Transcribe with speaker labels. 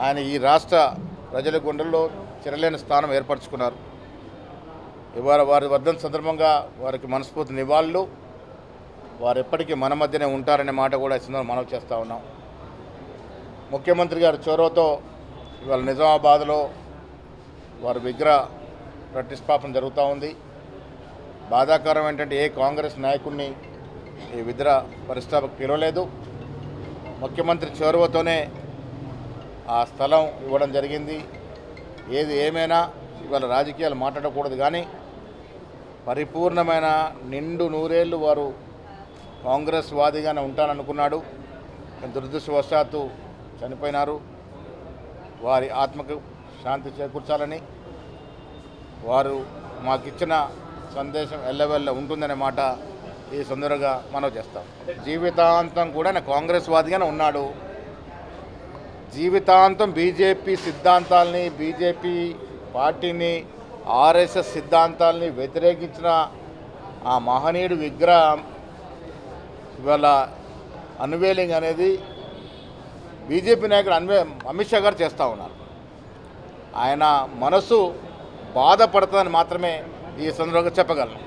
Speaker 1: ఆయన ఈ రాష్ట్ర ప్రజల గుండెల్లో చిరలేని స్థానం ఏర్పరచుకున్నారు. ఇవాళ వారి వర్ధంతి సందర్భంగా వారికి మనస్ఫూర్తి నివాళులు. వారు ఎప్పటికీ మన మధ్యనే ఉంటారనే మాట కూడా మనవి చేస్తూ ఉన్నాం. ముఖ్యమంత్రి గారి చొరవతో ఇవాళ నిజామాబాద్లో వారి విగ్రహ ప్రతిష్టాపన జరుగుతూ ఉంది. బాధాకరం ఏంటంటే ఏ కాంగ్రెస్ నాయకుడిని ఈ విగ్రహ ప్రతిష్టాపకు పిలవలేదు. ముఖ్యమంత్రి చొరవతోనే ఆ స్థలం ఇవ్వడం జరిగింది. ఏది ఏమైనా ఇవాళ రాజకీయాలు మాట్లాడకూడదు, కానీ పరిపూర్ణమైన నిండు నూరేళ్ళు వారు కాంగ్రెస్ వాదిగానే ఉంటాననుకున్నాడు. దురదృష్టవశాత్తు చనిపోయినారు. వారి ఆత్మకు శాంతి చేకూర్చాలని వారు మాకిచ్చిన సందేశం ఎల్లవెల్ల ఉంటుందనే మాట ఈ సందర్భంగా మనవి చేస్తాం. జీవితాంతం కూడా ఆయన కాంగ్రెస్ వాదిగానే ఉన్నాడు. జీవితాంతం బీజేపీ సిద్ధాంతాలని, బీజేపీ పార్టీని, ఆర్ఎస్ఎస్ సిద్ధాంతాలని వ్యతిరేకించిన ఆ మహనీయుడు విగ్రహం ఇవాళ అన్వేలింగ్ అనేది బీజేపీ నాయకుడు అమిత్ షా గారు చేస్తూ ఉన్నారు. ఆయన మనసు బాధపడుతుందని మాత్రమే ఈ సందర్భంగా చెప్పగలను.